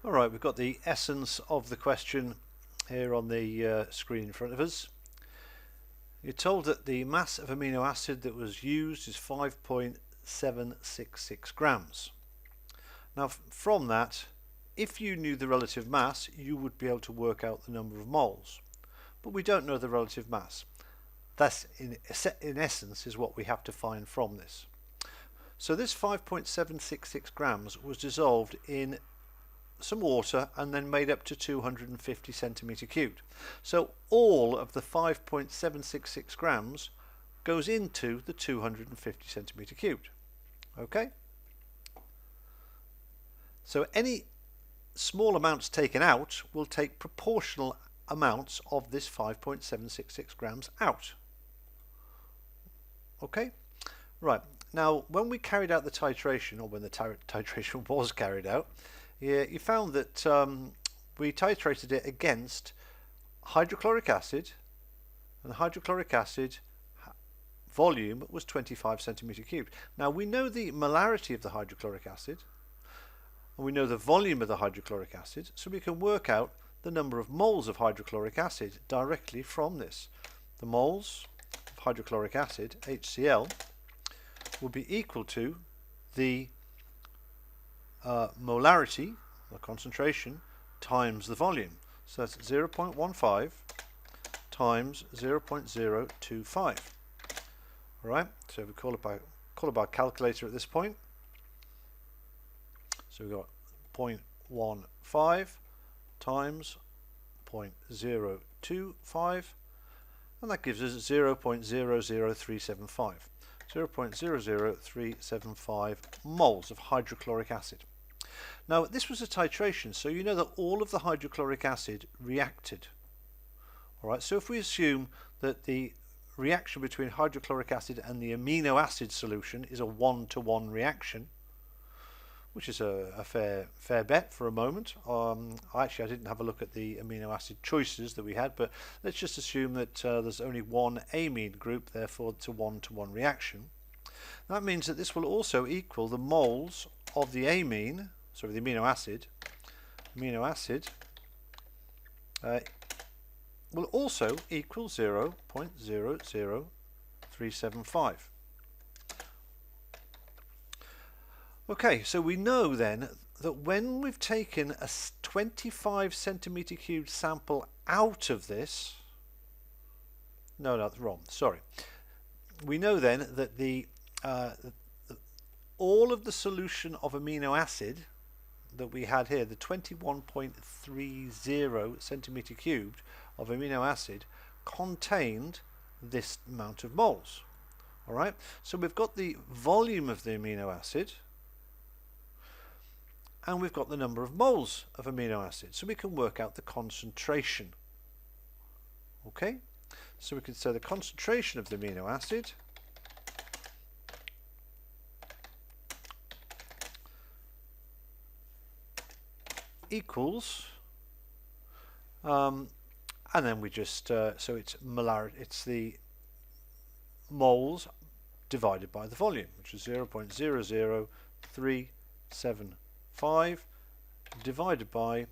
Alright, we've got the essence of the question here on the screen in front of us. You're told that the mass of amino acid that was used is 5.766 grams. Now from that, if you knew the relative mass, you would be able to work out the number of moles. But we don't know the relative mass. That's in essence is what we have to find from this. So this 5.766 grams was dissolved in some water and then made up to 250 centimeter cubed. So all of the 5.766 grams goes into the 250 centimeter cubed. Okay? So any small amounts taken out will take proportional amounts of this 5.766 grams out. Okay? Right. Now, when we carried out the titration, or when the titration was carried out, you found that we titrated it against hydrochloric acid, and the hydrochloric acid volume was 25 centimeter cubed. Now, we know the molarity of the hydrochloric acid, and we know the volume of the hydrochloric acid, so we can work out the number of moles of hydrochloric acid directly from this. The moles of hydrochloric acid, HCl, will be equal to the molarity, the concentration, times the volume. So that's 0.15 times 0.025. Alright, so we call up our calculator at this point. So we've got 0.15 times 0.025, and that gives us 0.00375. 0.00375 moles of hydrochloric acid. Now this was a titration, so you know that all of the hydrochloric acid reacted. Alright, so if we assume that the reaction between hydrochloric acid and the amino acid solution is a 1-to-1 reaction, which is a fair bet for a moment. Actually, I didn't have a look at the amino acid choices that we had, but let's just assume that there's only one amine group, therefore it's a 1-to-1 reaction. That means that this will also equal the moles of the amine, sorry, the amino acid. Amino acid will also equal 0.00375. Okay, so we know then that when we've taken a 25 centimeter cubed sample out of this, no, that's wrong, sorry. We know then that all of the solution of amino acid that we had here, the 21.30 centimeter cubed of amino acid, contained this amount of moles. Alright, so we've got the volume of the amino acid, and we've got the number of moles of amino acid, so we can work out the concentration. Okay, so we can say the concentration of the amino acid equals, and then we just so it's molarity, it's the moles divided by the volume, which is 0.00375 divided by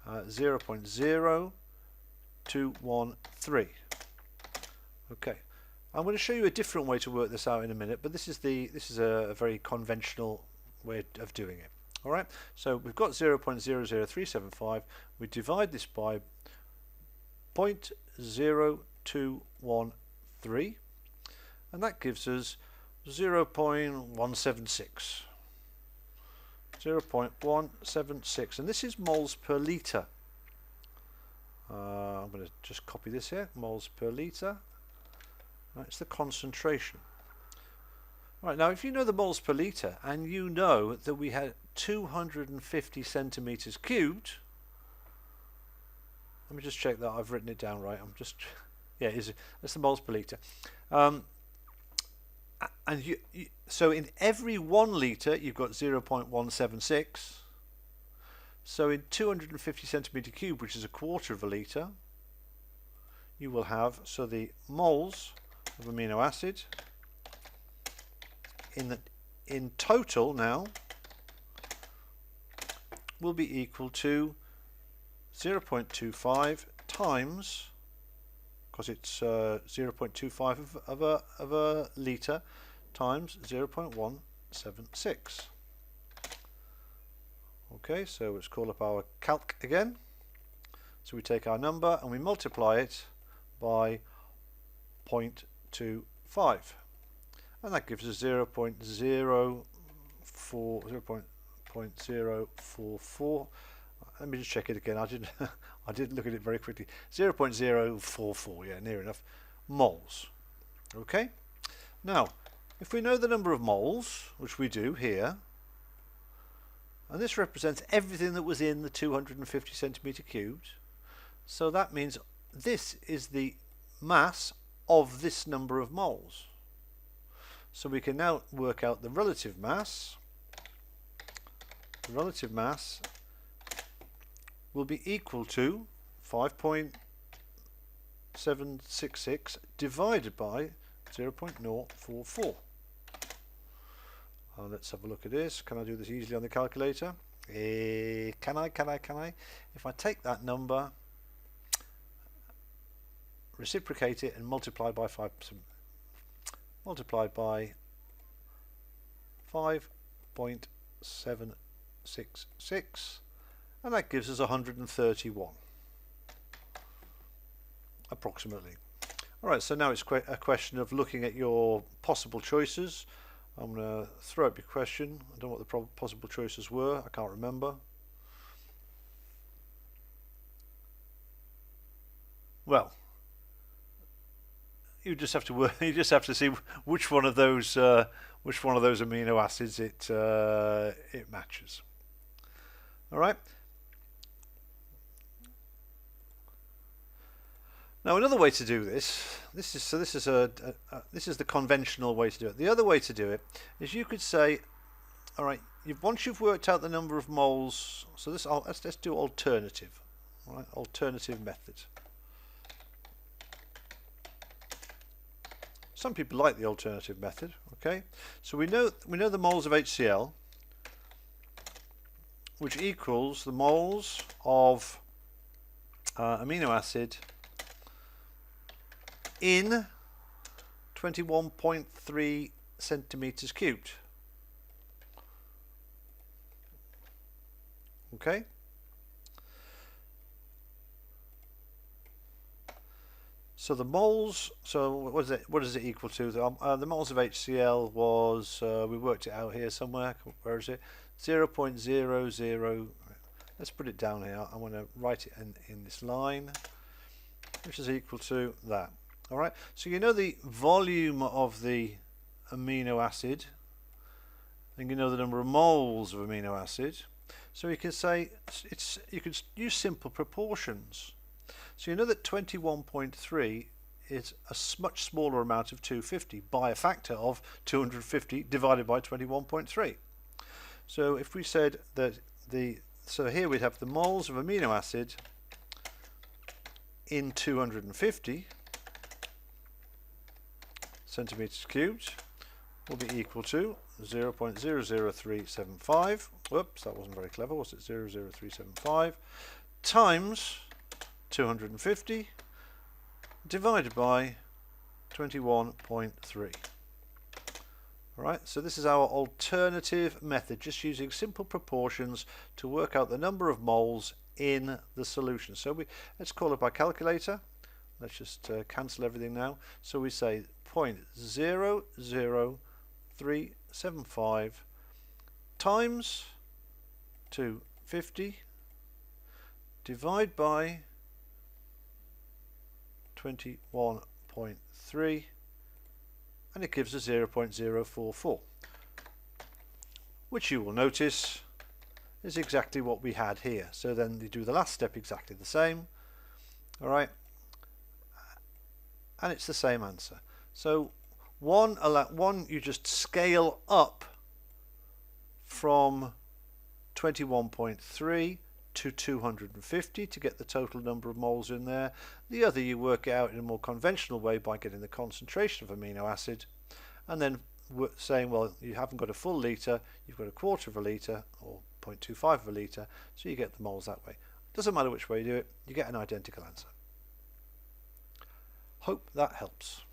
0.0213. Okay, I'm going to show you a different way to work this out in a minute, but this is a very conventional way of doing it. All right, so we've got 0.00375. We divide this by 0.0213, and that gives us 0.176. 0.176, and this is moles per litre. I'm going to just copy this here, moles per litre. That's the concentration. Right, now if you know the moles per litre, and you know that we had 250 centimetres cubed, let me just check that I've written it down right. I'm just, yeah, that's the moles per litre. And so in every 1 litre you've got 0.176. So in 250 centimetre cubed, which is a quarter of a litre, you will have, so the moles of amino acid in total now will be equal to 0.25 times, because it's 0.25 of a litre, times 0.176. Okay, so let's call up our calc again. So we take our number and we multiply it by 0.25, and that gives us 0.044. Let me just check it again. I didn't I did look at it very quickly. 0.044, yeah, near enough, moles. Okay, now if we know the number of moles, which we do here, and this represents everything that was in the 250 centimetre cubed, so that means this is the mass of this number of moles. So we can now work out the relative mass. The relative mass will be equal to 5.766 divided by 0.044. Let's have a look at this. Can I do this easily on the calculator? Can I? If I take that number, reciprocate it and multiply by 5%, multiplied by 5.766, and that gives us 131 approximately. Alright, so now it's a question of looking at your possible choices. I'm going to throw up your question. I don't know what the possible choices were. I can't remember. Well, you just have to work. You just have to see which one of those amino acids it matches. All right. Now another way to do this. This is the conventional way to do it. The other way to do it is you could say, all right, once you've worked out the number of moles. So this let's do alternative. All right, alternative method. Some people like the alternative method. Okay, so we know the moles of HCl, which equals the moles of amino acid in 21.3 centimeters cubed. Okay. So the moles. So what is it? What is it equal to? The moles of HCl was. We worked it out here somewhere. Where is it? 0.00. Let's put it down here. I'm going to write it in this line, which is equal to that. All right. So you know the volume of the amino acid, and you know the number of moles of amino acid. So you can say you could use simple proportions. So you know that 21.3 is a much smaller amount of 250 by a factor of 250 divided by 21.3. So if we said that so here we'd have the moles of amino acid in 250 centimeters cubed will be equal to 0.00375. Whoops, that wasn't very clever, was it? 0.00375 times 250 divided by 21.3. Alright, so this is our alternative method, just using simple proportions to work out the number of moles in the solution. So let's call up our calculator. Let's just cancel everything now. So we say 0.00375 times 250 divide by 21.3, and it gives us 0.044, which you will notice is exactly what we had here. So then you do the last step exactly the same. All right, and it's the same answer. So one you just scale up from 21.3 to 250 to get the total number of moles in there. The other you work it out in a more conventional way by getting the concentration of amino acid, and then saying, well, you haven't got a full litre, you've got a quarter of a litre or 0.25 of a litre, so you get the moles that way. Doesn't matter which way you do it, you get an identical answer. Hope that helps.